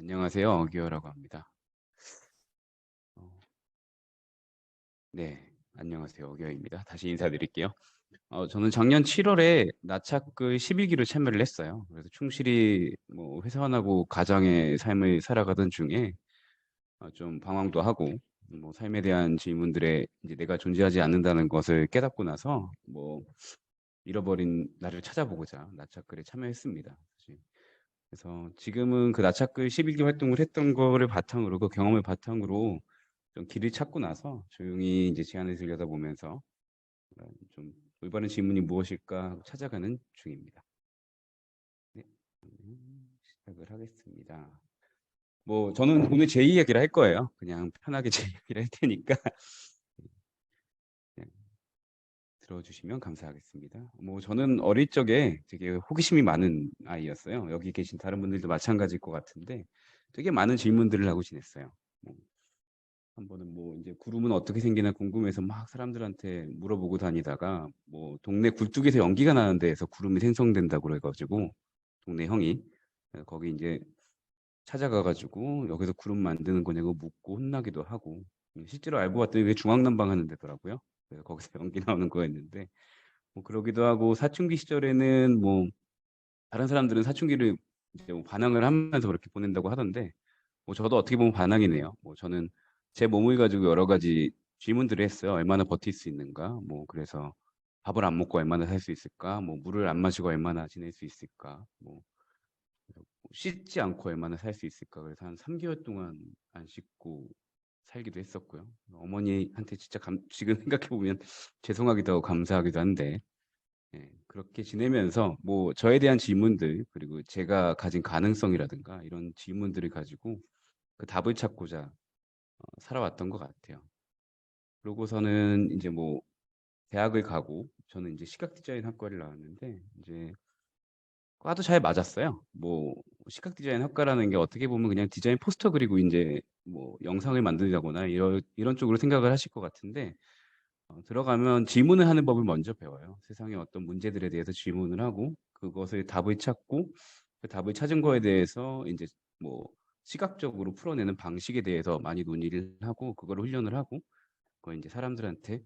안녕하세요. 어기어라고 합니다. 어, 네, 안녕하세요. 어기어입니다. 다시 인사드릴게요. 저는 작년 7월에 나차크 11기로 참여를 했어요. 그래서 충실히 뭐 회사원하고 가정의 삶을 살아가던 중에 좀 방황도 하고 뭐 삶에 대한 질문들에 이제 내가 존재하지 않는다는 것을 깨닫고 나서 뭐 잃어버린 나를 찾아보고자 나차크에 참여했습니다. 사실. 그래서 지금은 그 나차크 11기 활동을 했던 거를 바탕으로 그 경험을 바탕으로 좀 길을 찾고 나서 조용히 이제 제안을 들여다보면서 좀 올바른 질문이 무엇일까 하고 찾아가는 중입니다. 네, 시작을 하겠습니다. 뭐 저는 오늘 제 이야기를 할 거예요. 그냥 편하게 제 이야기를 할 테니까 그냥 들어주시면 감사하겠습니다. 뭐 저는 어릴 적에 되게 호기심이 많은 아이였어요. 여기 계신 다른 분들도 마찬가지일 것 같은데 되게 많은 질문들을 하고 지냈어요. 뭐 한 번은 뭐 이제 구름은 어떻게 생기나 궁금해서 막 사람들한테 물어보고 다니다가 뭐 동네 굴뚝에서 연기가 나는 데에서 구름이 생성된다고 그래가지고 동네 형이 거기 이제 찾아가가지고 여기서 구름 만드는 거냐고 묻고 혼나기도 하고 실제로 알고 봤더니 그게 중앙난방 하는 데더라고요. 그래서 거기서 연기 나오는 거였는데 뭐 그러기도 하고 사춘기 시절에는 뭐 다른 사람들은 사춘기를 이제 뭐 반항을 하면서 그렇게 보낸다고 하던데 뭐 저도 어떻게 보면 반항이네요. 뭐 저는 제 몸을 가지고 여러 가지 질문들을 했어요. 얼마나 버틸 수 있는가? 뭐 그래서 밥을 안 먹고 얼마나 살 수 있을까? 뭐 물을 안 마시고 얼마나 지낼 수 있을까? 뭐 씻지 않고 얼마나 살 수 있을까? 그래서 한 3개월 동안 안 씻고 살기도 했었고요. 어머니한테 진짜 지금 생각해 보면 죄송하기도 하고 감사하기도 한데 그렇게 지내면서 뭐 저에 대한 질문들 그리고 제가 가진 가능성이라든가 이런 질문들을 가지고 그 답을 찾고자 살아왔던 것 같아요. 그러고서는 이제 뭐 대학을 가고 저는 이제 시각 디자인 학과를 나왔는데 이제 과도 잘 맞았어요. 뭐 시각 디자인 학과라는 게 어떻게 보면 그냥 디자인 포스터 그리고 이제 뭐 영상을 만들자거나 이런 쪽으로 생각을 하실 것 같은데 들어가면 질문을 하는 법을 먼저 배워요. 세상의 어떤 문제들에 대해서 질문을 하고 그것을 답을 찾고 그 답을 찾은 거에 대해서 이제 뭐 시각적으로 풀어내는 방식에 대해서 많이 논의를 하고 그거를 훈련을 하고 그걸 이제 사람들한테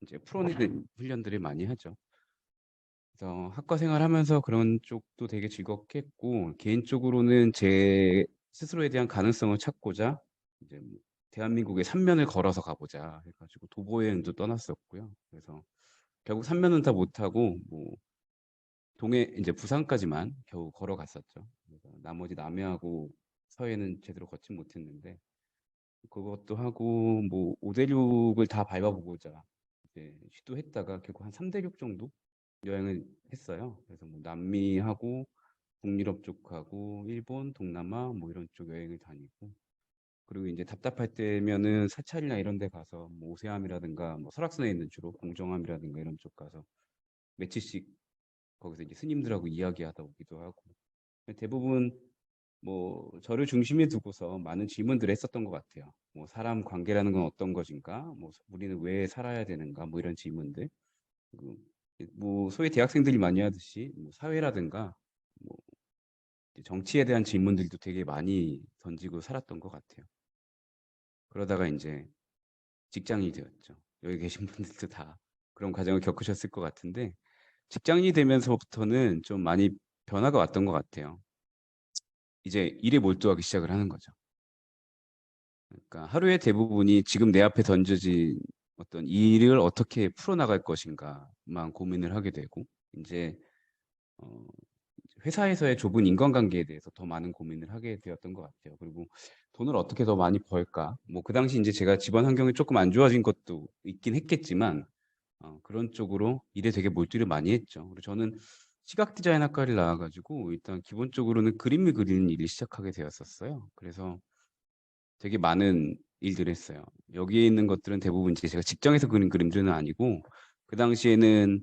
이제 풀어내는 훈련들을 많이 하죠. 그래서 학과 생활하면서 그런 쪽도 되게 즐겁게 했고 개인적으로는 제 스스로에 대한 가능성을 찾고자 이제 뭐 대한민국의 3면을 걸어서 가보자 해가지고 도보 여행도 떠났었고요. 그래서 결국 3면은 다 못하고 뭐 동해 이제 부산까지만 겨우 걸어갔었죠. 그래서 나머지 남해하고 서해는 제대로 걷지 못했는데 그것도 하고 뭐 5대륙을 다 밟아보고자 이제 시도했다가 결국 한 3대륙 정도 여행을 했어요. 그래서 뭐 남미하고 북유럽 쪽하고 일본, 동남아 뭐 이런 쪽 여행을 다니고 그리고 이제 답답할 때면은 사찰이나 이런 데 가서 뭐 오세암이라든가 뭐 설악산에 있는 주로 공정암이라든가 이런 쪽 가서 며칠씩 거기서 이제 스님들하고 이야기하다 오기도 하고 대부분 뭐 저를 중심에 두고서 많은 질문들을 했었던 것 같아요. 뭐 사람 관계라는 건 어떤 것인가? 뭐 우리는 왜 살아야 되는가? 뭐 이런 질문들. 그리고 뭐 소위 대학생들이 많이 하듯이 뭐 사회라든가 뭐 정치에 대한 질문들도 되게 많이 던지고 살았던 것 같아요. 그러다가 이제 직장인이 되었죠. 여기 계신 분들도 다 그런 과정을 겪으셨을 것 같은데 직장인이 되면서부터는 좀 많이 변화가 왔던 것 같아요. 이제 일에 몰두하기 시작을 하는 거죠. 그러니까 하루의 대부분이 지금 내 앞에 던져진 어떤 일을 어떻게 풀어나갈 것인가만 고민을 하게 되고 이제 어, 회사에서의 좁은 인간관계에 대해서 더 많은 고민을 하게 되었던 것 같아요. 그리고 돈을 어떻게 더 많이 벌까? 뭐 그 당시 이제 제가 집안 환경이 조금 안 좋아진 것도 있긴 했겠지만 그런 쪽으로 일에 되게 몰두를 많이 했죠. 그리고 저는 시각 디자인 학과를 나와가지고 일단 기본적으로는 그림을 그리는 일을 시작하게 되었었어요. 그래서 되게 많은 일들을 했어요. 여기에 있는 것들은 대부분 이제 제가 직장에서 그린 그림들은 아니고 그 당시에는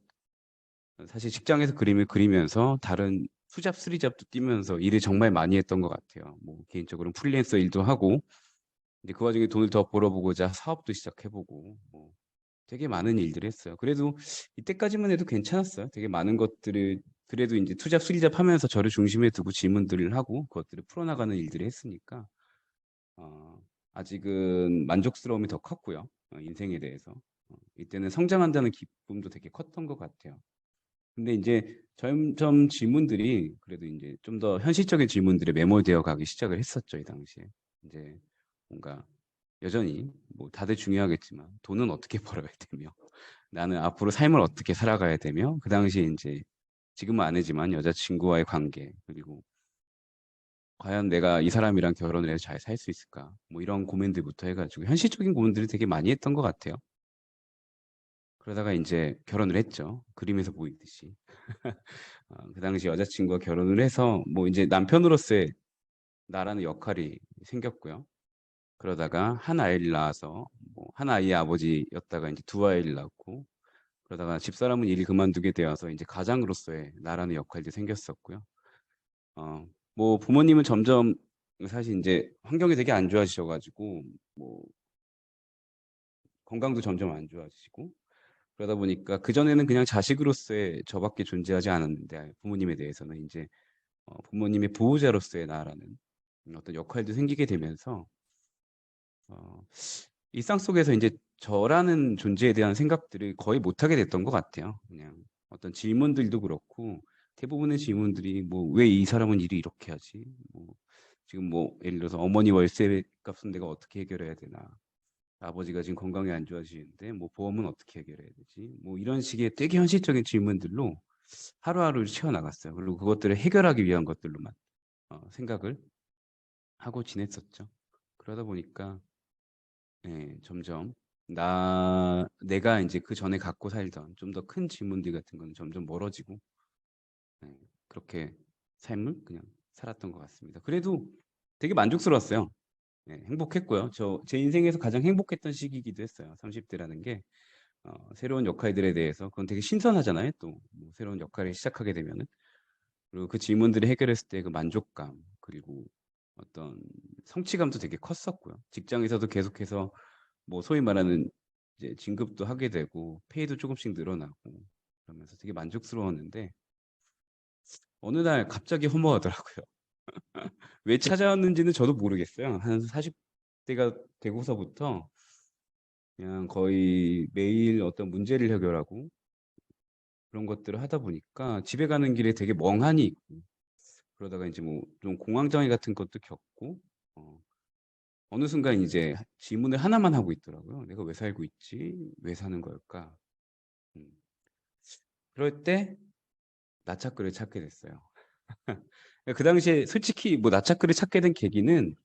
사실 직장에서 그림을 그리면서 다른 투잡, 쓰리잡도 뛰면서 일을 정말 많이 했던 것 같아요. 뭐 개인적으로는 프리랜서 일도 하고 이제 그 와중에 돈을 더 벌어보고자 사업도 시작해보고 뭐 되게 많은 일들을 했어요. 그래도 이때까지만 해도 괜찮았어요. 되게 많은 것들을 그래도 이제 투잡 수리잡 하면서 저를 중심에 두고 질문들을 하고 그것들을 풀어나가는 일들을 했으니까 아직은 만족스러움이 더 컸고요. 인생에 대해서. 이때는 성장한다는 기쁨도 되게 컸던 것 같아요. 근데 이제 점점 질문들이 그래도 이제 좀 더 현실적인 질문들에 매몰되어 가기 시작을 했었죠, 이 당시에. 이제 뭔가 여전히 뭐 다들 중요하겠지만 돈은 어떻게 벌어야 되며 나는 앞으로 삶을 어떻게 살아가야 되며 그 당시에 이제 지금은 아니지만 여자친구와의 관계 그리고 과연 내가 이 사람이랑 결혼을 해서 잘 살 수 있을까? 뭐 이런 고민들부터 해가지고 현실적인 고민들을 되게 많이 했던 것 같아요. 그러다가 이제 결혼을 했죠. 그림에서 보이듯이. 그 당시 여자친구와 결혼을 해서 뭐 이제 남편으로서의 나라는 역할이 생겼고요. 그러다가 한 아이를 낳아서 뭐 한 아이의 아버지였다가 이제 두 아이를 낳고 그러다가 집사람은 일 그만두게 되어서 이제 가장으로서의 나라는 역할도 생겼었고요. 어, 뭐 부모님은 점점 사실 이제 환경이 되게 안 좋아지셔가지고 뭐 건강도 점점 안 좋아지시고 그러다 보니까 그전에는 그냥 자식으로서의 저밖에 존재하지 않았는데 부모님에 대해서는 이제 부모님의 보호자로서의 나라는 어떤 역할도 생기게 되면서 어, 일상 속에서 이제 저라는 존재에 대한 생각들을 거의 못하게 됐던 것 같아요. 그냥 어떤 질문들도 그렇고 대부분의 질문들이 뭐 왜 이 사람은 일을 이렇게 하지? 뭐 지금 뭐 예를 들어서 어머니 월세 값은 내가 어떻게 해결해야 되나? 아버지가 지금 건강이 안 좋아지는데 뭐 보험은 어떻게 해결해야 되지? 뭐 이런 식의 되게 현실적인 질문들로 하루하루를 채워나갔어요. 그리고 그것들을 해결하기 위한 것들로만 생각을 하고 지냈었죠. 그러다 보니까 점점 내가 이제 그 전에 갖고 살던 좀 더 큰 질문들 같은 거는 점점 멀어지고 예, 그렇게 삶을 그냥 살았던 것 같습니다. 그래도 되게 만족스러웠어요. 행복했고요. 제 인생에서 가장 행복했던 시기이기도 했어요. 30대라는 게 새로운 역할들에 대해서 그건 되게 신선하잖아요. 또뭐 새로운 역할을 시작하게 되면은 그리고 그 질문들을 해결했을 때 그 만족감 그리고 어떤 성취감도 되게 컸었고요. 직장에서도 계속해서 뭐 소위 말하는 이제 진급도 하게 되고 페이도 조금씩 늘어나고 그러면서 되게 만족스러웠는데 어느 날 갑자기 허무하더라고요. 왜 찾아왔는지는 저도 모르겠어요. 한 40대가 되고서부터 그냥 거의 매일 어떤 문제를 해결하고 그런 것들을 하다 보니까 집에 가는 길에 되게 멍하니 있고 그러다가 이제 뭐 좀 공황장애 같은 것도 겪고 어, 어느 순간 이제 질문을 하나만 하고 있더라고요. 내가 왜 살고 있지? 왜 사는 걸까? 음. 그럴 때 나차글을 찾게 됐어요. 그 당시에 솔직히 뭐 나차글을 찾게 된 계기는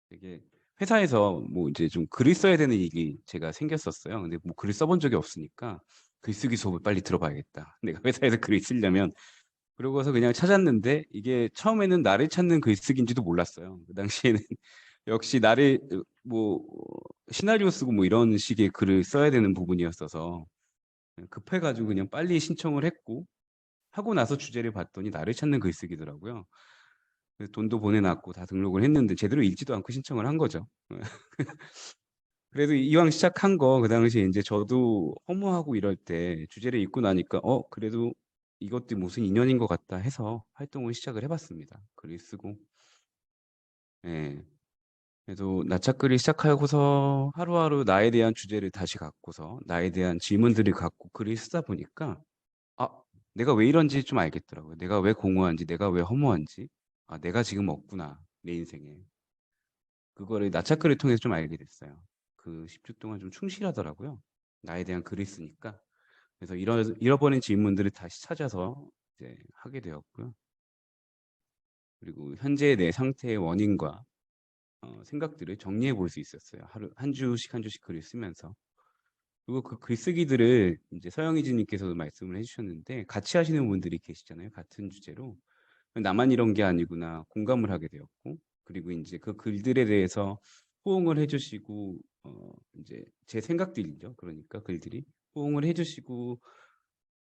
되게 회사에서 뭐 이제 좀 글을 써야 되는 일이 제가 생겼었어요. 근데 뭐 글을 써본 적이 없으니까 글쓰기 수업을 빨리 들어봐야겠다. 내가 회사에서 글을 쓰려면 그러고서 그냥 찾았는데 이게 처음에는 나를 찾는 글쓰기인지도 몰랐어요. 그 당시에는 역시 나를 뭐 시나리오 쓰고 뭐 이런 식의 글을 써야 되는 부분이었어서 급해가지고 그냥 빨리 신청을 했고 하고 나서 주제를 봤더니 나를 찾는 글쓰기더라고요. 그래서 돈도 보내놨고 다 등록을 했는데 제대로 읽지도 않고 신청을 한 거죠. 그래도 이왕 시작한 거 그 당시에 이제 저도 허무하고 이럴 때 주제를 읽고 나니까 그래도 이것도 무슨 인연인 것 같다 해서 활동을 시작을 해봤습니다. 글을 쓰고 예. 그래도 나차글이 시작하고서 하루하루 나에 대한 주제를 다시 갖고서 나에 대한 질문들을 갖고 글을 쓰다 보니까 아 내가 왜 이런지 좀 알겠더라고요. 내가 왜 공허한지 내가 왜 허무한지 내가 지금 없구나 내 인생에 그거를 나차글을 통해서 좀 알게 됐어요. 그 10주 동안 좀 충실하더라고요. 나에 대한 글을 쓰니까. 그래서 잃어버린 질문들을 다시 찾아서 이제 하게 되었고요. 그리고 현재의 내 상태의 원인과 생각들을 정리해 볼 수 있었어요. 하루 한 주씩 글을 쓰면서. 그리고 그 글쓰기들을 이제 서영희진님께서도 말씀을 해주셨는데 같이 하시는 분들이 계시잖아요. 같은 주제로. 나만 이런 게 아니구나 공감을 하게 되었고 그리고 이제 그 글들에 대해서 호응을 해주시고 이제 제 생각들이죠. 그러니까 글들이 호응을 해주시고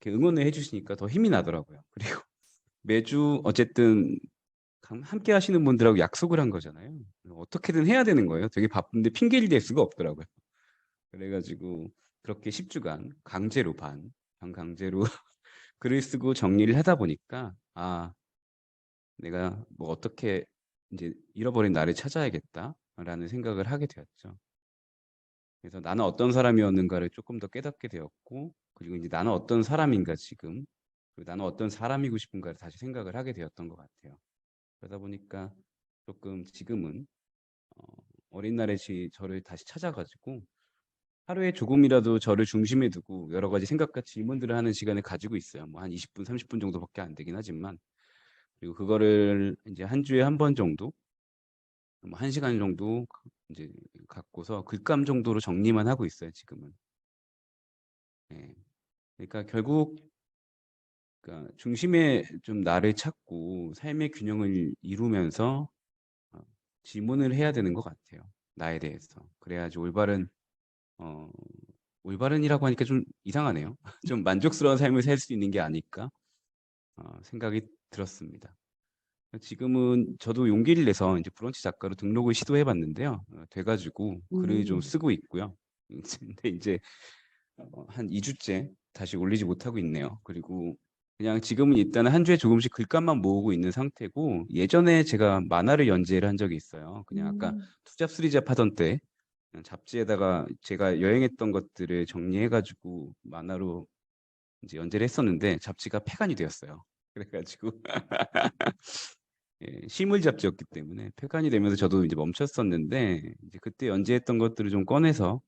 이렇게 응원을 해주시니까 더 힘이 나더라고요. 그리고 매주 어쨌든 함께 하시는 분들하고 약속을 한 거잖아요. 어떻게든 해야 되는 거예요. 되게 바쁜데 핑계를 댈 수가 없더라고요. 그래가지고 그렇게 10주간 강제로 반강제로 글을 쓰고 정리를 하다 보니까 '아 내가 뭐 어떻게 인제 잃어버린 나를 찾아야겠다.'라는 생각을 하게 되었죠. 그래서 나는 어떤 사람이었는가를 쪼끔 더 깨닫게 되었고 그리고 인제 '나는 어떤 사람인가 지금.' 그리고 '나는 어떤 사람이고 싶은가.'를 다시 생각을 하게 되었던 것 같아요. 그러다 보니까 쪼끔 지금은 어 어린 날의 저를 다시 찾아 가지고 하루에 조금이라도 저를 중심에 두고 여러 가지 생각과 질문들을 하는 시간을 가지고 있어요. 뭐 한 20 분, 30분 정도밖에 안 되긴 하지만 그리고 그거를 인제 한 주에 한 번 정도 뭐 1 시간 정도 인제 갖고서 글감 정도로 정리만 하고 있어요 지금은. 예. 그러니까 결국 그러니까 중심에 좀 나를 찾고 삶의 균형을 이루면서 어 질문을 해야 되는 것 같아요 나에 대해서. 그래야지 어 올바른이라고 하니까 좀 이상하네요. 좀 '만족스러운 삶을 살 수 있는 게 아닐까.' 생각이 들었습니다. 지금은 저도 용기를 내서 인제 브런치 작가로 등록을 시도해 봤는데요. 돼 가지고 글을 좀 음. 쓰고 있고요. 근데 인제 한 2 주째 다시 올리지 못하고 있네요. 그리고 그냥 지금은 일단은 한 주에 조금씩 글감만 모으고 있는 상태고 예전에 제가 만화를 연재를 한 적이 있어요. 그냥 아까 음. 투잡 쓰리잡 하던 때 그냥 잡지에다가 제가 여행했던 것들을 정리해 가지고 만화로 인제 연재를 했었는데 잡지가 폐간이 되었어요. 그래 가지고 예 실물 잡지였기 때문에 폐간이 되면서 저도 이제 멈췄었는데 이제 그때 연재했던 것들을 좀 꺼내서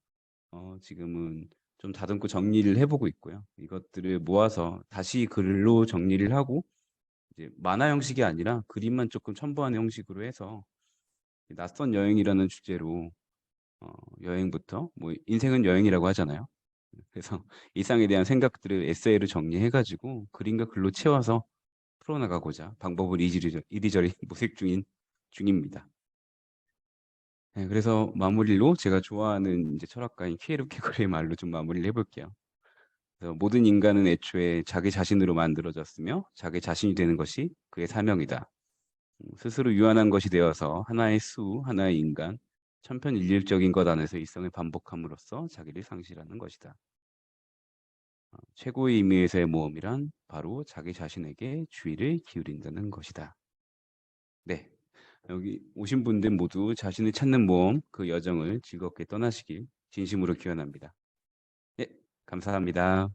지금은 좀 다듬고 정리를 해 보고 있고요. 이것들을 모아서 다시 글로 정리를 하고 이제 만화 형식이 아니라 그림만 쪼끔 첨부하는 형식으로 해서 이 낯선 여행이라는 주제로 여행부터 뭐 인생은 여행이라고 하잖아요. 그래서 일상에 대한 생각들을 에세이로 정리해 가지고 그림과 글로 채워서 풀어 나가고자 방법을 이리저리 모색 중입니다. 네 그래서 마무리로 제가 좋아하는 인제 철학가인 키에르케고르의 말로 좀 마무리를 해 볼게요. 그래서 "모든 인간은 애초에 자기 자신으로 만들어졌으며 자기 자신이 되는 것이 그의 사명이다. 스스로 유한한 것이 되어서 하나의 수, 하나의 인간, 천편일률적인 것 안에서 일상을 반복함으로써 자기를 상실하는 것이다. 최고의 의미에서의 모험이란 바로 자기 자신에게 주의를 기울인다는 것이다." 네. 여기 오신 분들 모두 자신을 찾는 모험 그 여정을 즐겁게 떠나시길 진심으로 기원합니다. 네. 감사합니다.